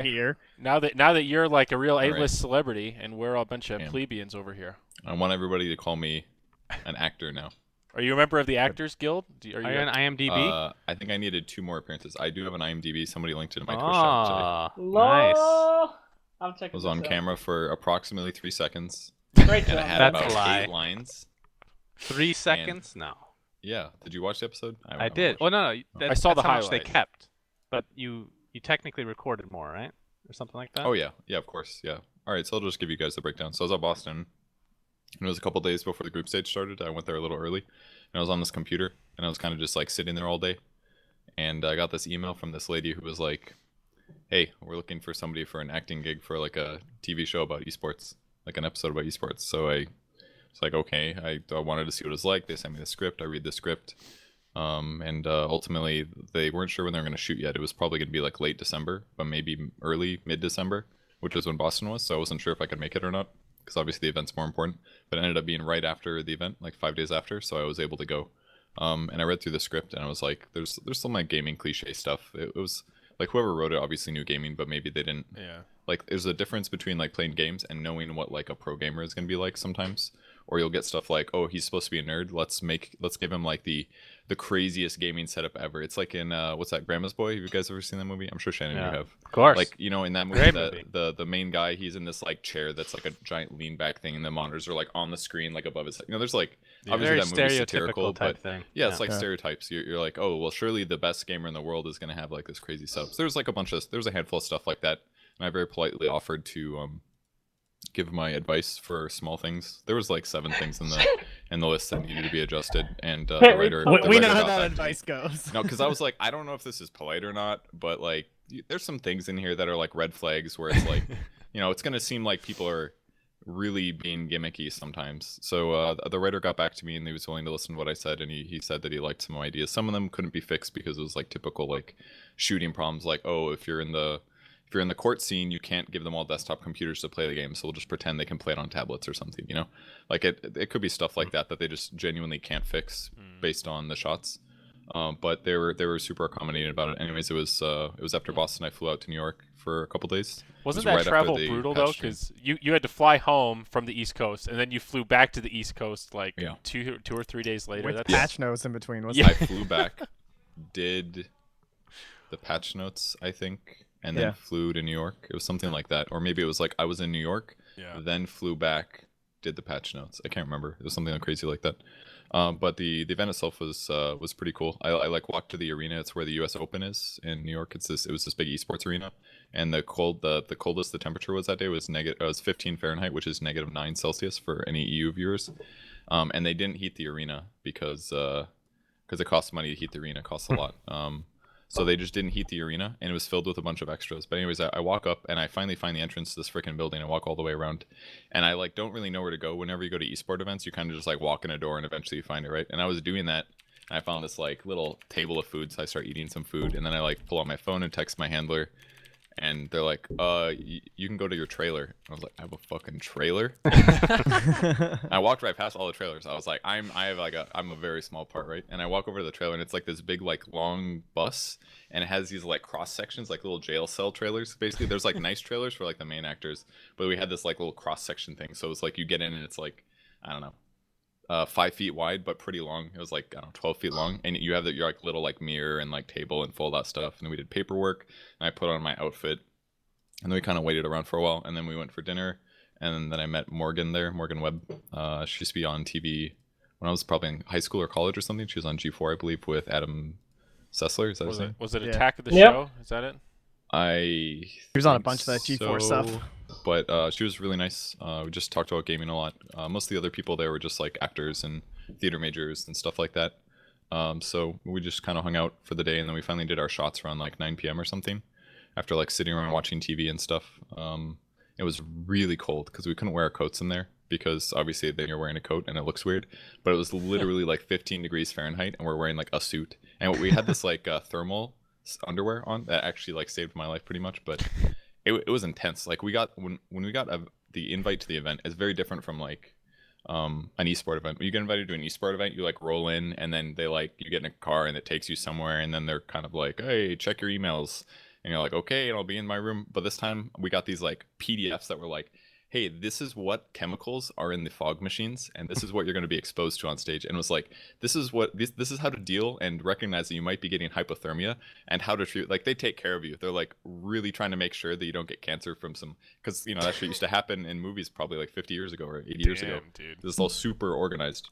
here. Now that you're like a real All right. A-list celebrity, and we're all a bunch of Damn. plebeians over here. I want everybody to call me an actor now. Are you a member of the Actors Guild? Are you on IMDb? I think I needed 2 more appearances. I do have an IMDb. Somebody linked it to my Twitch Ah, chat today. nice. Lol. I'm I checking was this on out. camera for approximately 3 seconds, Great and I job. had That's about a lie. 8 lines. 3 seconds? No. Yeah. Did you watch the episode? I haven't did. watched Well, it. no. I saw that's the how much they highlights. kept. But you technically recorded more, right? Or something like that? Oh yeah, of course, yeah. All right, so I'll just give you guys the breakdown. So I was at Boston, and it was a couple days before the group stage started. I went there a little early, and I was on this computer, and I was kind of just like sitting there all day, and I got this email from this lady who was like, "Hey, we're looking for somebody for an acting gig for like a TV show about esports, like an episode about esports." So I was like, "Okay." I wanted to see what it was like. They sent me the script. I read the script. And ultimately they weren't sure when they were going to shoot yet. It was probably going to be like late December, but maybe early mid-December, which was when Boston was. So I wasn't sure if I could make it or not, because obviously the event's more important. But it ended up being right after the event, like 5 days after, so I was able to go. And I read through the script, and I was like, there's some like gaming cliche stuff. It was like whoever wrote it obviously knew gaming, but maybe they didn't. Yeah. Like there's a difference between like playing games and knowing what like a pro gamer is going to be like sometimes. Or you'll get stuff like, oh, he's supposed to be a nerd. Let's give him like the craziest gaming setup ever. It's like in what's that, Grandma's Boy? Have you guys ever seen that movie? I'm sure Shannon you have. Of course. Like, you know, in that movie, Great movie. the main guy, he's in this like chair that's like a giant lean back thing, and the monitors are like on the screen, like above his head. You know, there's like obviously Very that movie's satirical, stereotypical type but thing. yeah, it's like Yeah. stereotypes. You're like, oh, well, surely the best gamer in the world is gonna have like this crazy setup. So there's like there's a handful of stuff like that, and I very politely offered to give my advice for small things. There was like 7 things in the list that needed to be adjusted, and the writer. We, the we writer know how got that back to me. advice goes. No, because I was like, I don't know if this is polite or not, but like, there's some things in here that are like red flags where it's like, you know, it's gonna seem like people are really being gimmicky sometimes. So the writer got back to me, and he was willing to listen to what I said, and he said that he liked some ideas. Some of them couldn't be fixed because it was like typical like shooting problems, like, oh, if you're in the court scene, you can't give them all desktop computers to play the game, so we'll just pretend they can play it on tablets or something, you know? Like it could be stuff like that they just genuinely can't fix based on the shots. But they were super accommodating about it. Anyways, it was after Boston. I flew out to New York for a couple days. Wasn't It was that right after travel the brutal patch though? stream. Because you had to fly home from the East Coast, and then you flew back to the East Coast like Yeah. two or 3 days later. With That's patch notes in between. Was Yeah. I flew back, did the patch notes, I think, and then Yeah. flew to New York. It was something like that, or maybe it was like I was in New York, Yeah. then flew back, did the patch notes. I can't remember. It was something crazy like that. But the event itself was pretty cool. I like walked to the arena. It's where the U.S. Open is in New York. It was this big esports arena, and the coldest the temperature was that day was 15 Fahrenheit, which is -9 Celsius for any EU viewers. And they didn't heat the arena because it costs money to heat the arena. It costs a lot. So they just didn't heat the arena, and it was filled with a bunch of extras. But anyways, I walk up, and I finally find the entrance to this freaking building. I walk all the way around, and I like don't really know where to go. Whenever you go to esport events, you kind of just like walk in a door, and eventually you find it, right? And I was doing that, and I found this like little table of food, so I start eating some food, and then I like pull out my phone and text my handler, and they're like, you can go to your trailer. I was like, I have a fucking trailer? I walked right past all the trailers. I was like, I'm a very small part, right? And I walk over to the trailer, and it's like this big like long bus, and it has these like cross sections, like little jail cell trailers. Basically, there's like nice trailers for like the main actors, but we had this like little cross section thing. So it's like you get in, and it's like, I don't know, 5 feet wide, but pretty long. It was like, I don't know, 12 feet long, and you have your like little like mirror and like table and fold out stuff. And then we did paperwork, and I put on my outfit, and then we kind of waited around for a while, and then we went for dinner, and then I met Morgan there, Morgan Webb. She used to be on TV when I was probably in high school or college or something. She was on G4, I believe, with Adam Sessler. Is that his name? Was it Yeah. Attack of the Yep. Show? Is that it? He was on a bunch of that G4 stuff. But she was really nice. We just talked about gaming a lot. Most of the other people there were just like actors and theater majors and stuff like that. So we just kind of hung out for the day, and then we finally did our shots around like 9 p.m. or something, after like sitting around watching TV and stuff. It was really cold because we couldn't wear our coats in there, because obviously then you're wearing a coat and it looks weird. But it was literally like 15 degrees Fahrenheit, and we're wearing like a suit, and we had this like thermal underwear on that actually like saved my life pretty much. But it was intense. Like we got when we got the invite to the event, it's very different from like an esport event. When you get invited to an esport event, you like roll in, and then they like you get in a car and it takes you somewhere, and then they're kind of like, hey, check your emails, And you're like, okay, and I'll be in my room. But this time we got these like PDFs that were like, hey, this is what chemicals are in the fog machines, and this is what you're going to be exposed to on stage. And it was like, this is how to deal and recognize that you might be getting hypothermia and how to treat. Like, they take care of you. They're like really trying to make sure that you don't get cancer from some, because that shit used to happen in movies probably like 50 years ago or 80 years ago. Dude. This is all super organized.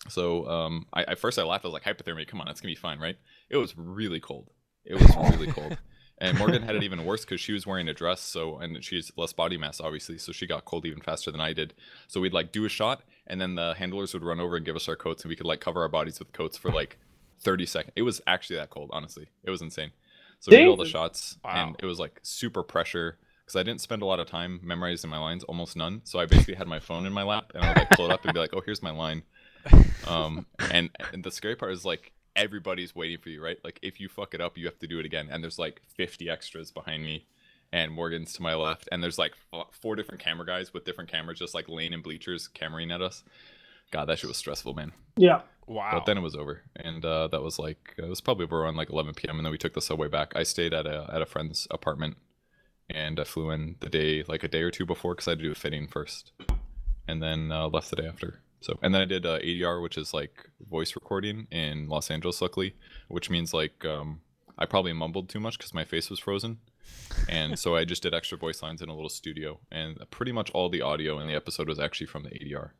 So I at first I laughed. I was like, hypothermia, come on, it's gonna be fine, right? It was really cold. It was really cold. And Morgan had it even worse because she was wearing a dress, and she's less body mass, obviously, so she got cold even faster than I did. So we'd like do a shot, and then the handlers would run over and give us our coats, and we could like cover our bodies with coats for like 30 seconds. It was actually that cold, honestly. It was insane. So we did all the shots, and it was like super pressure because I didn't spend a lot of time memorizing my lines, almost none. So I basically had my phone in my lap, and I would like pull it up and be like, oh, here's my line. And the scary part is like, everybody's waiting for you, right? Like, if you fuck it up, you have to do it again. And there's like 50 extras behind me, and Morgan's to my left, and there's like 4 different camera guys with different cameras just like laying in bleachers cameraing at us. God, that shit was stressful, man. Yeah. Wow. But then it was over, and that was like, it was probably around like 11 p.m. and then we took the subway back. I stayed at a friend's apartment, and I flew in a day or two before because I had to do a fitting first, and then left the day after. So, and then I did ADR, which is like voice recording in Los Angeles, luckily, which means like I probably mumbled too much because my face was frozen. And so I just did extra voice lines in a little studio. And pretty much all the audio in the episode was actually from the ADR.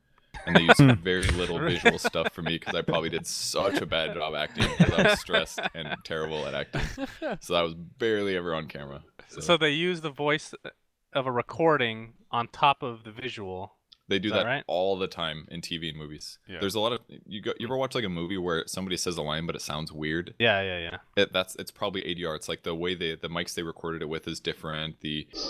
And they used very little visual stuff for me because I probably did such a bad job acting because I was stressed and terrible at acting. So I was barely ever on camera. So they use the voice of a recording on top of the visual. They do that right? all the time in TV and movies. Yeah. There's a lot of you ever watch like a movie where somebody says a line but it sounds weird? Yeah. It's probably ADR. It's like the way the mics they recorded it with is different.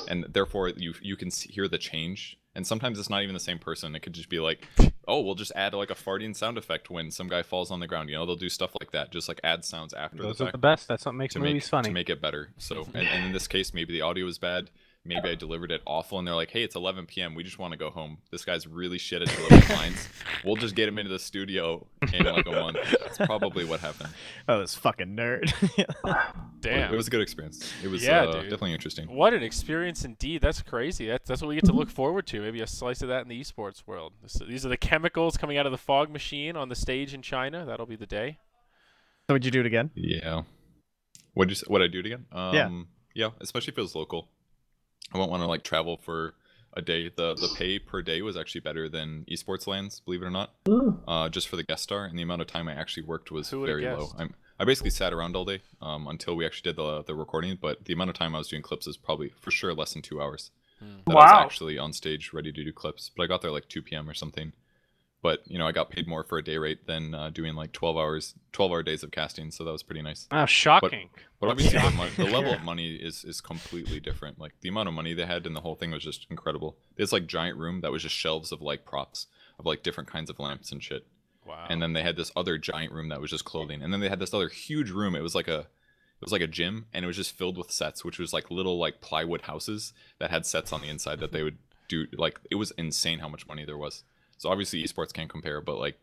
And therefore you can hear the change. And sometimes it's not even the same person. It could just be like, oh, we'll just add like a farting sound effect when some guy falls on the ground. They'll do stuff like that. Just like add sounds after Those the are fact. the best. That's what makes movies funny. To make it better. So and in this case, maybe the audio was bad. Maybe I delivered it awful, and they're like, hey, it's 11 p.m. We just want to go home. This guy's really shit at delivering lines. We'll just get him into the studio in like a month. That's probably what happened. Oh, this fucking nerd. Damn. It was a good experience. It was dude. definitely interesting. What an experience indeed. That's crazy. That's what we get to look forward to. Maybe a slice of that in the esports world. These are the chemicals coming out of the fog machine on the stage in China. That'll be the day. So would you do it again? Yeah. Would I do it again? Yeah, especially if it was local. I won't want to like travel for a day. The pay per day was actually better than esports lands, believe it or not. Just for the guest star, and the amount of time I actually worked was very low. I basically sat around all day until we actually did the recording, but the amount of time I was doing clips is probably for sure less than 2 hours. That I was actually on stage ready to do clips, but I got there like 2 p.m. or something. But I got paid more for a day rate than doing like 12-hour days of casting, so that was pretty nice. Oh, shocking. But obviously the level of money is completely different. Like the amount of money they had and the whole thing was just incredible. This like giant room that was just shelves of like props of like different kinds of lamps and shit. Wow. And then they had this other giant room that was just clothing. And then they had this other huge room. It was like a gym, and it was just filled with sets, which was like little like plywood houses that had sets on the inside that they would do. Like it was insane how much money there was. So obviously esports can't compare, but like,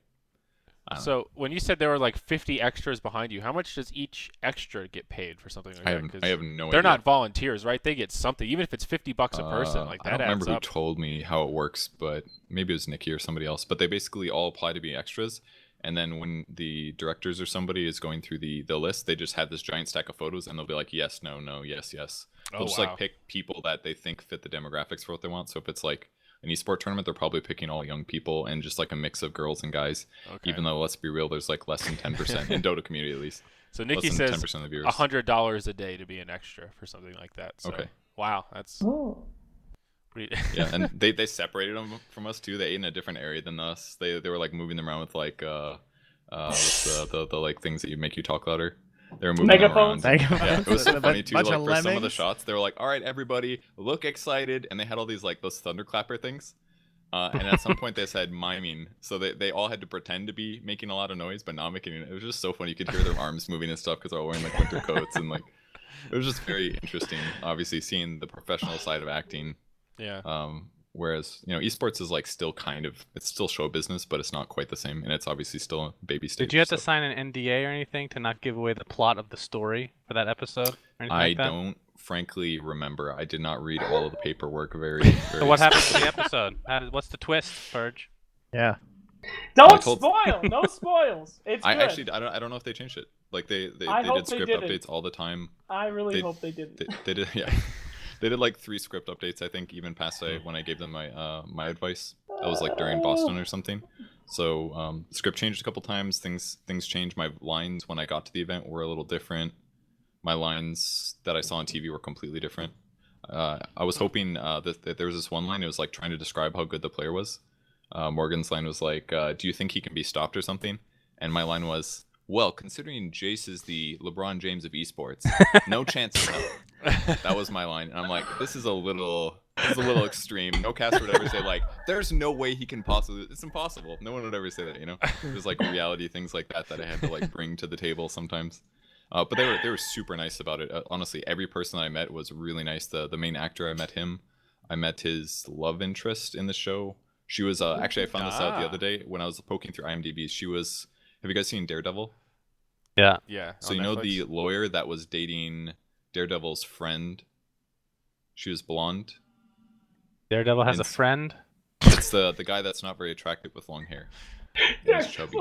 I don't know. So when you said there were like 50 extras behind you, how much does each extra get paid for something like that? 'Cause I have no idea. they're not volunteers, right? They get something, even if it's $50 a person. Like that I don't remember adds who up. told me how it works, but maybe it was Nikki or somebody else. But they basically all apply to be extras. And then when the directors or somebody is going through the list, they just have this giant stack of photos, and they'll be like, yes, no, no, yes, yes. They'll just like pick people that they think fit the demographics for what they want. So if it's like an esport tournament, they're probably picking all young people and just like a mix of girls and guys. Okay. Even though, let's be real, there's like less than 10% in Dota community at least. So Nikki says $100 a day to be an extra for something like that. So, okay. Wow, that's. Yeah, and they separated them from us too. They ate in a different area than us. They were like moving them around with like what's the like things that you make you talk louder. They were moving them around. Yeah, it was so funny too. Like for some of the shots, they were like, "All right, everybody, look excited," and they had all these like those thunderclapper things. And at some point they said miming, so they all had to pretend to be making a lot of noise, but not making it. It was just so funny. You could hear their arms moving and stuff because they're all wearing like winter coats, and like it was just very interesting. Obviously, seeing the professional side of acting. Yeah. Whereas, esports is like still it's still show business, but it's not quite the same, and it's obviously still a baby stage. Did you have to so. sign an NDA or anything to not give away the plot of the story for that episode? Or anything I like that? don't frankly remember. I did not read all of the paperwork very. So what happens in the episode? What's the twist, Purge? Yeah. Don't spoil. No spoils. It's I good. actually I don't know if they changed it. Like they I hope did they script didn't. updates all the time. I really hope they didn't. They did, yeah. They did like 3 script updates, I think, even past when I gave them my my advice. That was like during Boston or something. So the script changed a couple times. Things changed. My lines when I got to the event were a little different. My lines that I saw on TV were completely different. I was hoping that there was this one line. It was like trying to describe how good the player was. Morgan's line was like, "Do you think he can be stopped or something?" And my line was, "Well, considering Jace is the LeBron James of esports, no chance in hell." That was my line, and I'm like, this is a little extreme. No caster would ever say like, "There's no way he can possibly." It's impossible. No one would ever say that, There's like reality things like that I had to like bring to the table sometimes. But they were super nice about it. Honestly, every person I met was really nice. The main actor, I met him. I met his love interest in the show. She was actually, I found this out the other day when I was poking through IMDb. She was. Have you guys seen Daredevil? Yeah. Yeah. So on you know Netflix. the lawyer that was dating Daredevil's friend? She was blonde. Daredevil has a It's- friend. It's the guy that's not very attractive with long hair. And he's chubby.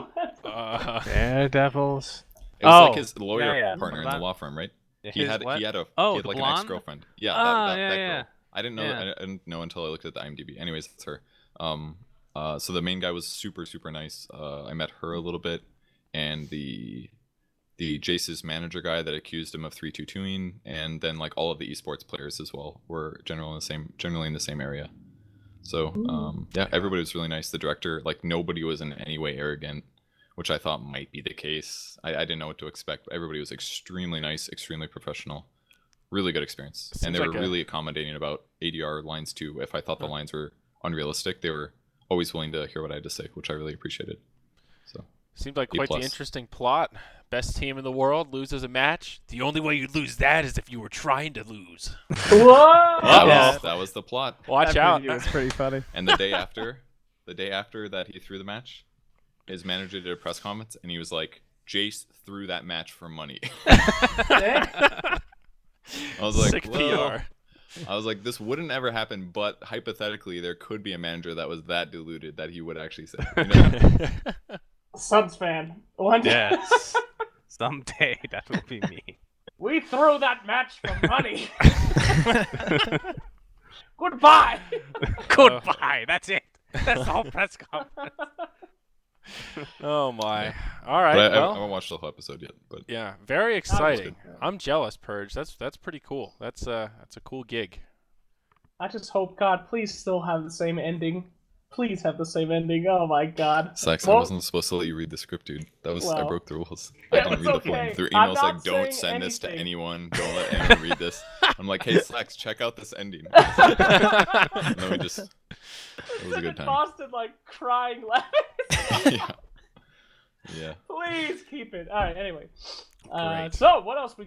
Daredevils. It was like Oh, his lawyer yeah. partner in the law firm, right? He His had what? he had the like an blonde? ex-girlfriend. Yeah, Oh, that yeah, girl. yeah. I didn't know. Yeah. I didn't know until I looked at the IMDb. Anyways, it's her. So the main guy was super nice. I met her a little bit, and the Jace's manager guy that accused him of 322ing, and then like all of the esports players as well were generally in the same area. So yeah, everybody was really nice. The director, like nobody was in any way arrogant, which I thought might be the case. I didn't know what to expect. But everybody was extremely nice, extremely professional. Really good experience. Seems And they were like a- really accommodating about ADR lines too. If I thought the lines were unrealistic, they were always willing to hear what I had to say, which I really appreciated. So Seemed like B+. quite the interesting plot. Best team in the world loses a match. The only way you'd lose that is if you were trying to lose. Whoa! that was the plot. Watch That out. preview was pretty funny. And the day after that he threw the match, his manager did a press conference and he was like, "Jace threw that match for money." I was like, Sick well, PR. I was like, this wouldn't ever happen, but hypothetically, there could be a manager that was that deluded that he would actually say, Suns fan. One day. Yes. Someday that will be me. We threw that match for money. Goodbye. Goodbye. That's it. That's the whole press conference. Oh my. Yeah. All right. But I well, haven't watched the whole episode yet. But yeah, very exciting. good. I'm jealous, Purge. That's pretty cool. That's a cool gig. I just hope God, please still have the same ending. Please have the same ending. Oh my God. Sax, Well- I wasn't supposed to let you read the script, dude. I Well, broke the rules. yeah, I didn't it's read the okay. form. Through I'm emails not like, "Don't saying send this to anything." anyone. Don't let anyone read this." I'm like, "Hey, Sax, check out this ending." And then it was a good time. Boston like crying laughing. Yeah. Yeah. Please keep it. All right. Anyway. Great. So what else we